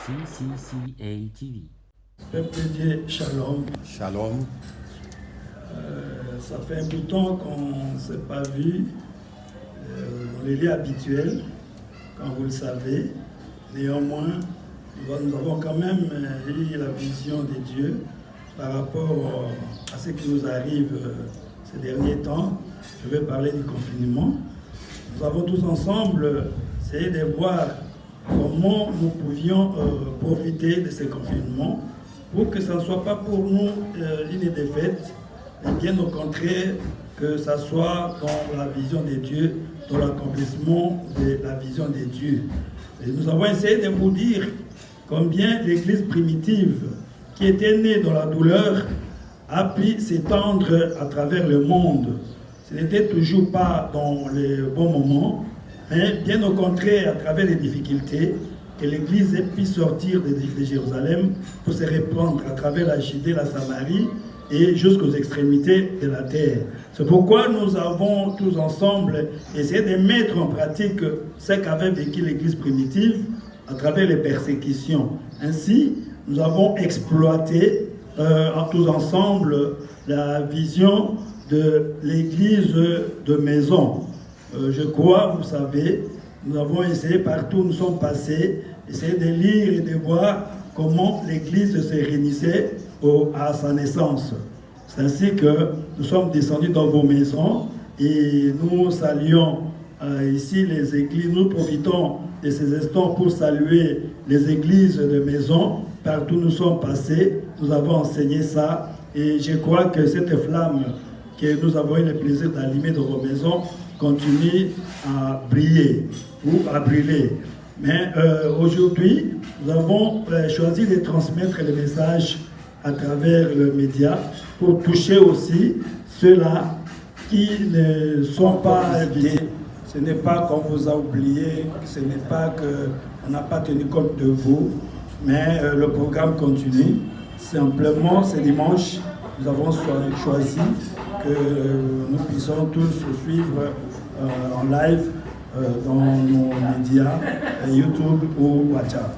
CCCA TV. Peuple de Dieu, shalom. Shalom. Ça fait un bout de temps qu'on ne s'est pas vu. On est liés habituels, comme vous le savez. Néanmoins, nous avons quand même eu la vision de Dieu par rapport à ce qui nous arrive ces derniers temps. Je vais parler du confinement. Nous avons tous ensemble essayé de voir comment nous pouvions profiter de ce confinement pour que ça ne soit pas pour nous une défaite, mais bien au contraire, que ça soit dans la vision de Dieu, dans l'accomplissement de la vision de Dieu. Et nous avons essayé de vous dire combien l'Église primitive, qui était née dans la douleur, a pu s'étendre à travers le monde. Ce n'était toujours pas dans les bons moments, mais bien au contraire, à travers les difficultés, que l'Église ait pu sortir de Jérusalem pour se répandre à travers la Judée, la Samarie et jusqu'aux extrémités de la terre. C'est pourquoi nous avons tous ensemble essayé de mettre en pratique ce qu'avait vécu l'Église primitive à travers les persécutions. Ainsi, nous avons exploité tous ensemble la vision de l'Église de maison. Je crois, vous savez, nous avons essayé partout où nous sommes passés, essayer de lire et de voir comment l'Église se réunissait à sa naissance. C'est ainsi que nous sommes descendus dans vos maisons et nous saluons ici les églises. Nous profitons de ces instants pour saluer les églises de maison. Partout où nous sommes passés, nous avons enseigné ça et je crois que cette flamme que nous avons eu le plaisir d'allumer dans vos maisons continue à briller ou à brûler. Mais aujourd'hui, nous avons choisi de transmettre le message à travers le média pour toucher aussi ceux-là qui ne sont pas invités. Ce n'est pas qu'on vous a oublié, ce n'est pas qu'on n'a pas tenu compte de vous, mais le programme continue. Simplement, ce dimanche, nous avons choisi que nous puissions tous suivre en live dans nos médias, YouTube ou WhatsApp.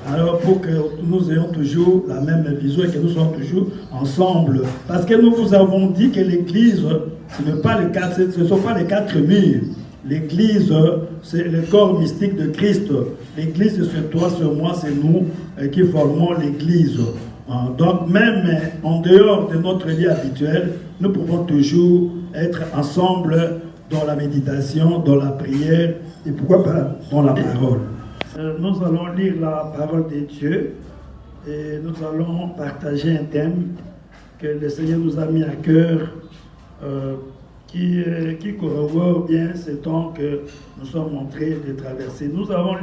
Alors pour que nous ayons toujours la même vision et que nous soyons toujours ensemble. Parce que nous vous avons dit que l'Église, ce ne sont pas les quatre murs. L'Église, c'est le corps mystique de Christ. L'Église, c'est toi, c'est moi, c'est nous qui formons l'Église. Donc même en dehors de notre vie habituelle, nous pouvons toujours être ensemble dans la méditation, dans la prière et pourquoi pas dans la parole. Nous allons lire la parole de Dieu et nous allons partager un thème que le Seigneur nous a mis à cœur qui corrobore bien ce temps que nous sommes en train de traverser. Nous allons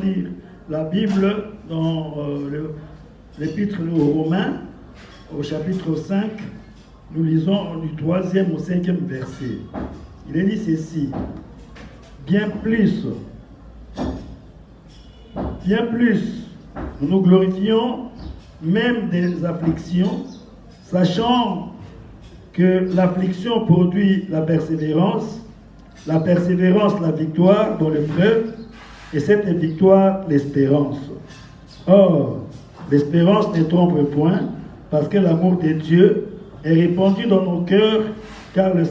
lire la Bible dans l'Épître aux Romains, au chapitre 5. Nous lisons du 3e au 5e verset. Il est dit ceci: bien plus, nous nous glorifions même des afflictions, sachant que l'affliction produit la persévérance la victoire dans l'épreuve, et cette victoire l'espérance. Or, l'espérance ne trompe point, parce que l'amour de Dieu est répandu dans nos cœurs par le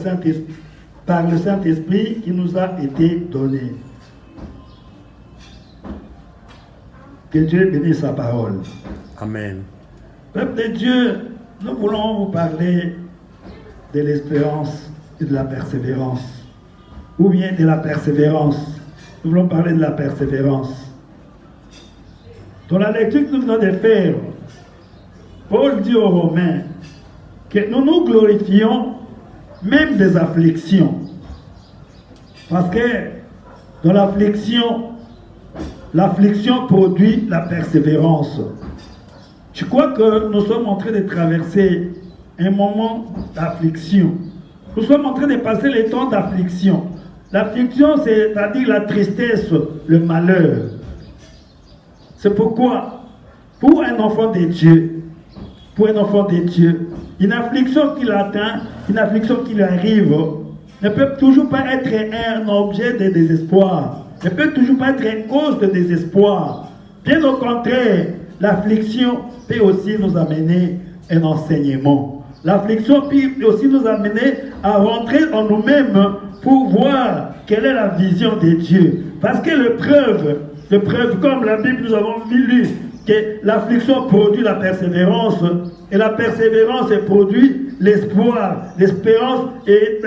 Saint-Esprit qui nous a été donné. Que Dieu bénisse sa parole. Amen. Peuple de Dieu, nous voulons vous parler de l'espérance et de la persévérance. Ou bien de la persévérance. Nous voulons parler de la persévérance. Dans la lecture que nous venons de faire, Paul dit aux Romains que nous nous glorifions même des afflictions. Parce que dans l'affliction produit la persévérance. Je crois que nous sommes en train de traverser un moment d'affliction. Nous sommes en train de passer les temps d'affliction. L'affliction, c'est-à-dire la tristesse, le malheur. C'est pourquoi, pour un enfant de Dieu, une affliction qui l'atteint, une affliction qui lui arrive, ne peut toujours pas être un objet de désespoir, ne peut toujours pas être une cause de désespoir. Bien au contraire, l'affliction peut aussi nous amener un enseignement. L'affliction peut aussi nous amener à rentrer en nous-mêmes pour voir quelle est la vision de Dieu. Parce que l'épreuve, comme la Bible nous avons lu, que l'affliction produit la persévérance, et la persévérance produit l'espoir. L'espérance est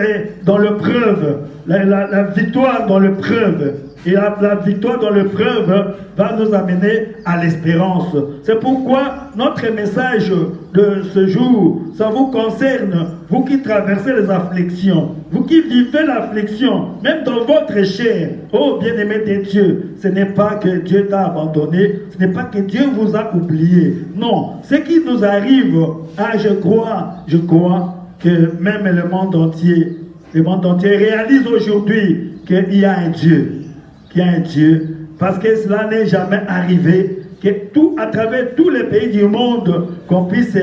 dans l'épreuve, la victoire dans l'épreuve. Et la victoire dans l'épreuve va nous amener à l'espérance. C'est pourquoi notre message de ce jour, ça vous concerne, vous qui traversez les afflictions, vous qui vivez l'affliction, même dans votre chair. Oh bien-aimé de Dieu, ce n'est pas que Dieu t'a abandonné, ce n'est pas que Dieu vous a oublié. Non, ce qui nous arrive, je crois que même le monde entier réalise aujourd'hui qu'il y a un Dieu. Qu'il y a un Dieu, parce que cela n'est jamais arrivé, que à travers tous les pays du monde, qu'on puisse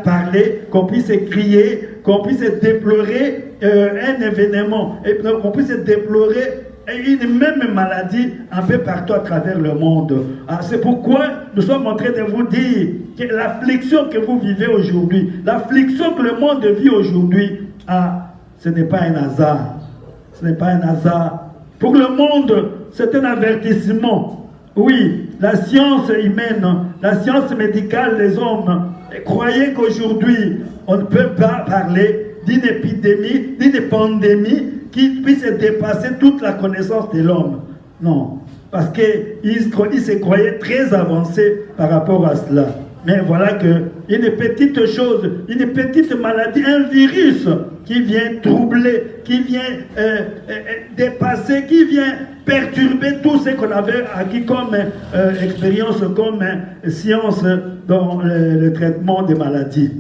parler, qu'on puisse crier, qu'on puisse déplorer un événement, et qu'on puisse déplorer une même maladie un peu partout à travers le monde. C'est pourquoi nous sommes en train de vous dire que l'affliction que vous vivez aujourd'hui, l'affliction que le monde vit aujourd'hui, ce n'est pas un hasard. Ce n'est pas un hasard. Pour le monde, c'est un avertissement. Oui, la science humaine, la science médicale des hommes, croyez qu'aujourd'hui, on ne peut pas parler d'une épidémie, d'une pandémie qui puisse dépasser toute la connaissance de l'homme. Non, parce qu'ils se croyaient très avancés par rapport à cela. Mais voilà qu'une petite chose, une petite maladie, un virus qui vient troubler, qui vient dépasser, qui vient perturber tout ce qu'on avait acquis comme expérience, comme science dans le traitement des maladies.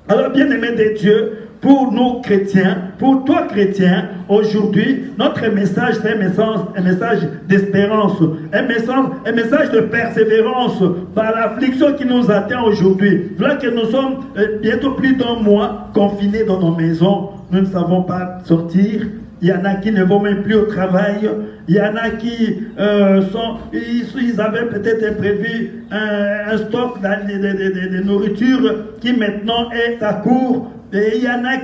Alors, bien-aimés de Dieu, pour nous chrétiens, pour toi chrétien, aujourd'hui, notre message, c'est un message d'espérance, un message de persévérance par l'affliction qui nous atteint aujourd'hui. Voilà que nous sommes bientôt plus d'un mois confinés dans nos maisons, nous ne savons pas sortir. Il y en a qui ne vont même plus au travail. Il y en a qui ils avaient peut-être prévu un stock de nourriture qui maintenant est à court. Et il y en a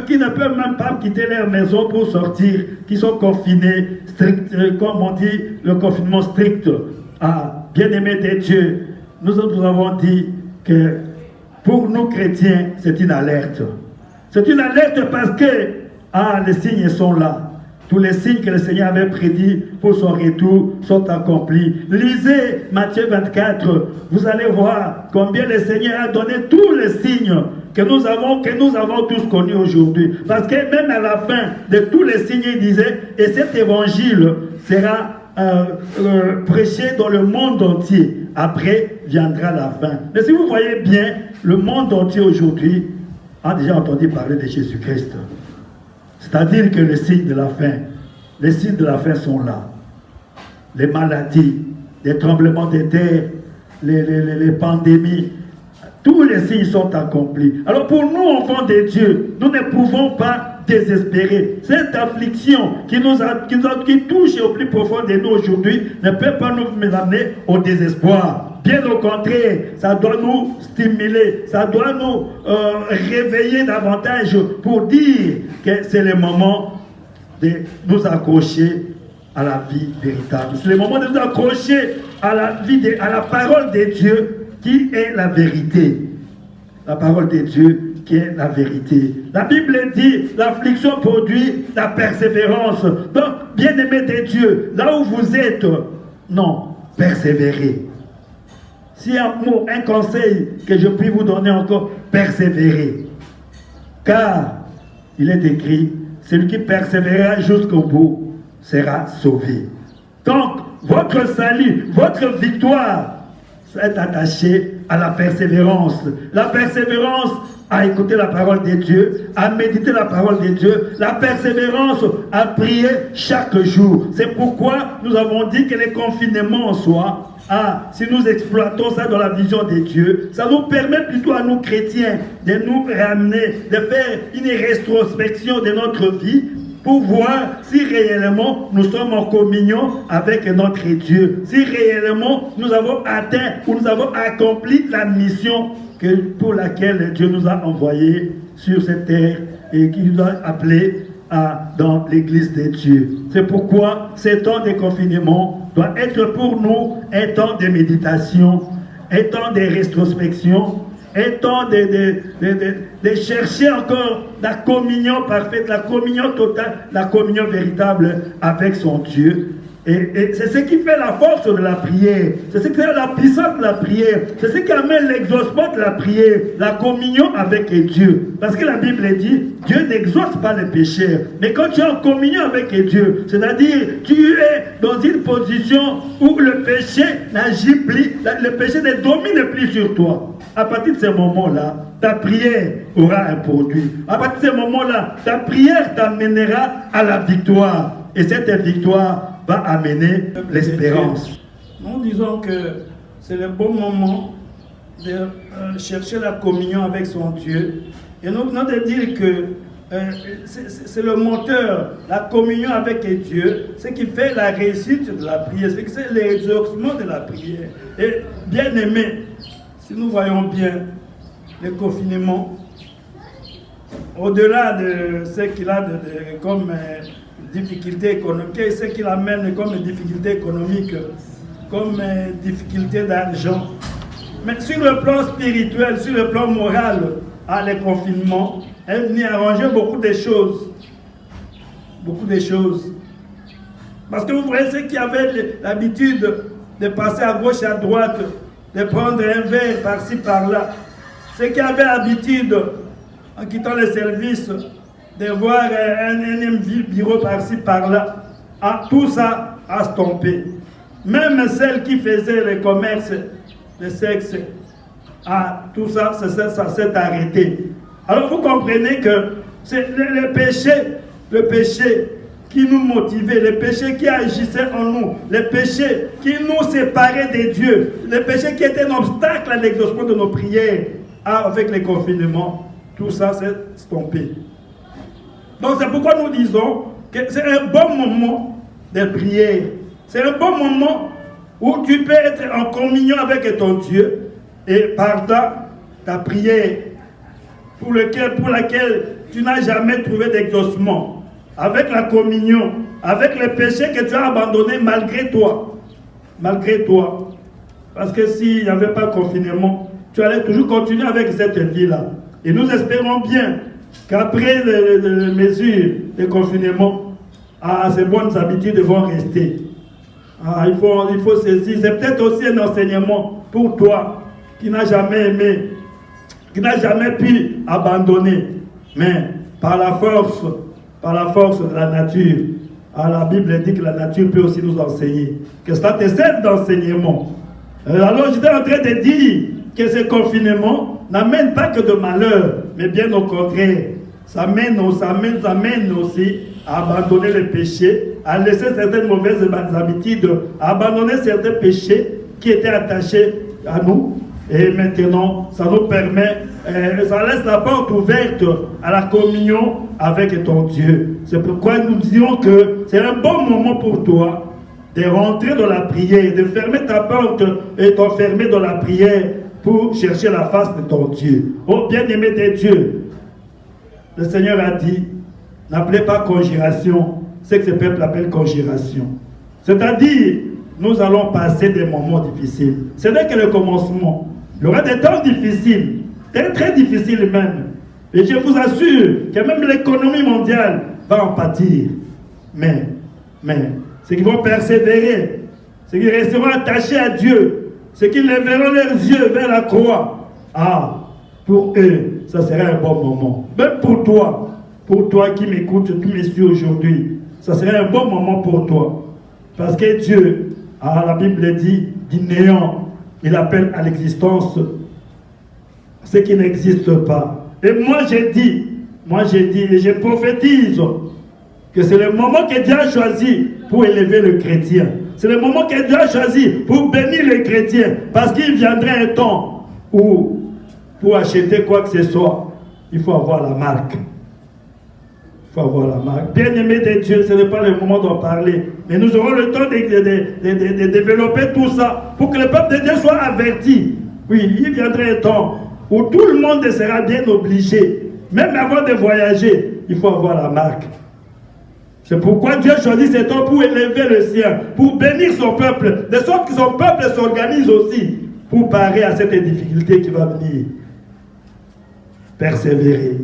qui ne peuvent même pas quitter leur maison pour sortir, qui sont confinés, strict, comme on dit, le confinement strict. Bien-aimés de Dieu, nous avons dit que pour nous chrétiens, c'est une alerte. C'est une alerte parce que les signes sont là. Tous les signes que le Seigneur avait prédits pour son retour sont accomplis. Lisez Matthieu 24, vous allez voir combien le Seigneur a donné tous les signes que nous avons tous connus aujourd'hui. Parce que même à la fin de tous les signes, il disait, et cet évangile sera prêché dans le monde entier. Après viendra la fin. Mais si vous voyez bien, le monde entier aujourd'hui a déjà entendu parler de Jésus-Christ. C'est-à-dire que les signes de la fin sont là. Les maladies, les tremblements de terre, les pandémies, tous les signes sont accomplis. Alors pour nous, enfants de Dieu, nous ne pouvons pas désespérer. Cette affliction qui touche au plus profond de nous aujourd'hui ne peut pas nous amener au désespoir. Bien au contraire, ça doit nous stimuler, ça doit nous réveiller davantage pour dire que c'est le moment de nous accrocher à la vie véritable. C'est le moment de nous accrocher à la parole de Dieu qui est la vérité. La parole de Dieu qui est la vérité. La Bible dit, l'affliction produit la persévérance. Donc, bien-aimés de Dieu, là où vous êtes, non, persévérez. Si un conseil que je puis vous donner encore, persévérez. Car il est écrit, celui qui persévérera jusqu'au bout sera sauvé. Donc, votre salut, votre victoire est attachée à la persévérance. La persévérance à écouter la parole de Dieu, à méditer la parole de Dieu, la persévérance à prier chaque jour. C'est pourquoi nous avons dit que les confinements en soi, si nous exploitons ça dans la vision de Dieu, ça nous permet plutôt à nous chrétiens de nous ramener, de faire une rétrospection de notre vie pour voir si réellement nous sommes en communion avec notre Dieu, si réellement nous avons atteint ou nous avons accompli la mission pour laquelle Dieu nous a envoyés sur cette terre et qui nous a appelés dans l'église de Dieu. C'est pourquoi ce temps de confinement doit être pour nous un temps de méditation, un temps de rétrospection, un temps de chercher encore la communion parfaite, la communion totale, la communion véritable avec son Dieu. Et c'est ce qui fait la force de la prière, c'est ce qui fait la puissance de la prière, c'est ce qui amène l'exaucement de la prière, la communion avec Dieu. Parce que la Bible dit, Dieu n'exauce pas les pécheurs. Mais quand tu es en communion avec Dieu, c'est-à-dire tu es dans une position où le péché n'agit plus, le péché ne domine plus sur toi. À partir de ce moment-là, ta prière aura un produit. À partir de ce moment-là, ta prière t'amènera à la victoire. Et cette victoire va amener l'espérance. Nous disons que c'est le bon moment de chercher la communion avec son Dieu. Et nous venons de dire que c'est le moteur, la communion avec Dieu, ce qui fait la réussite de la prière, c'est l'exaucement de la prière. Et bien aimé, si nous voyons bien le confinement, au-delà de ce qu'il a comme difficultés économiques, et ce qu'il amène comme difficultés économiques, comme difficultés d'argent, mais sur le plan spirituel, sur le plan moral, le confinement est venu arranger beaucoup de choses. Beaucoup de choses. Parce que vous voyez ceux qui avaient l'habitude de passer à gauche et à droite, de prendre un verre par-ci par-là, ceux qui avaient l'habitude, en quittant le service, de voir un bureau par-ci par-là, tout ça a stoppé. Même celles qui faisaient le commerce de sexe, tout ça, ça s'est arrêté. Alors vous comprenez que c'est le péché qui nous motivait, le péché qui agissait en nous, le péché qui nous séparait de Dieu, le péché qui était un obstacle à l'exaucement de nos prières, avec les confinements, tout ça s'est stoppé. Donc c'est pourquoi nous disons que c'est un bon moment de prière. C'est un bon moment où tu peux être en communion avec ton Dieu et par ta prière pour laquelle tu n'as jamais trouvé d'exaucement. Avec la communion, avec le péché que tu as abandonné malgré toi. Malgré toi. Parce que s'il n'y avait pas de confinement, tu allais toujours continuer avec cette vie-là. Et nous espérons bien qu'après les mesures de confinement, ces bonnes habitudes vont rester. Il faut saisir. C'est peut-être aussi un enseignement pour toi qui n'a jamais aimé, qui n'a jamais pu abandonner. Mais par la force de la nature, la Bible dit que la nature peut aussi nous enseigner. Que ça te sert d'enseignement. Alors j'étais en train de dire que ce confinement n'amène pas que de malheur, mais bien au contraire, ça amène aussi à abandonner le péché, à laisser certaines mauvaises habitudes, à abandonner certains péchés qui étaient attachés à nous. Et maintenant, ça nous permet, ça laisse la porte ouverte à la communion avec ton Dieu. C'est pourquoi nous disons que c'est un bon moment pour toi de rentrer dans la prière, de fermer ta porte et t'enfermer dans la prière pour chercher la face de ton Dieu. Oh bien-aimé de Dieu, le Seigneur a dit, n'appelez pas conjuration, ce que ce peuple appelle conjuration. C'est-à-dire, nous allons passer des moments difficiles. Ce n'est que le commencement. Il y aura des temps difficiles, très difficiles même. Et je vous assure que même l'économie mondiale va en pâtir. Mais, ceux qui vont persévérer, ceux qui resteront attachés à Dieu, ceux qui lèveront leurs yeux vers la croix, pour eux, ça sera un bon moment. Même pour toi qui m'écoutes, qui me suis aujourd'hui, ça sera un bon moment pour toi. Parce que Dieu, la Bible dit, du néant, il appelle à l'existence ce qui n'existe pas. Et moi j'ai dit, et je prophétise que c'est le moment que Dieu a choisi pour élever le chrétien. C'est le moment que Dieu a choisi pour bénir les chrétiens. Parce qu'il viendrait un temps où, pour acheter quoi que ce soit, il faut avoir la marque. Il faut avoir la marque. Bien-aimés de Dieu, ce n'est pas le moment d'en parler. Mais nous aurons le temps de développer tout ça pour que le peuple de Dieu soit averti. Oui, il viendra un temps où tout le monde sera bien obligé. Même avant de voyager, il faut avoir la marque. C'est pourquoi Dieu choisit ce temps pour élever le sien, pour bénir son peuple, de sorte que son peuple s'organise aussi pour parer à cette difficulté qui va venir. Persévérer.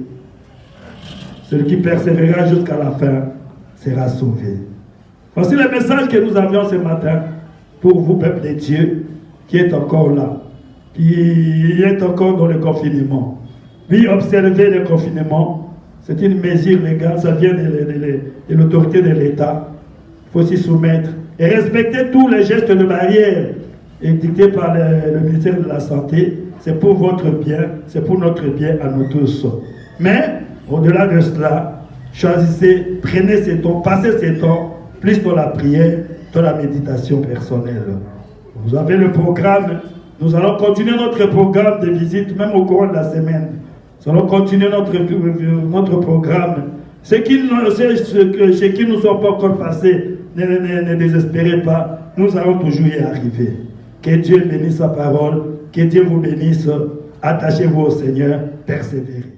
Celui qui persévérera jusqu'à la fin sera sauvé. Voici le message que nous avions ce matin pour vous, peuple de Dieu, qui est encore là, qui est encore dans le confinement. Oui, observez le confinement. C'est une mesure légale, ça vient de l'autorité de l'État. Il faut s'y soumettre et respecter tous les gestes de barrière dictés par le ministère de la Santé. C'est pour votre bien, c'est pour notre bien à nous tous. Mais, au-delà de cela, choisissez, prenez ces temps, passez ces temps, plus dans la prière, dans la méditation personnelle. Vous avez le programme, nous allons continuer notre programme de visite, même au cours de la semaine. Nous allons continuer notre programme. Ceux qui ne sont pas encore passés, ne désespérez pas, nous allons toujours y arriver. Que Dieu bénisse sa parole, que Dieu vous bénisse. Attachez-vous au Seigneur, persévérez.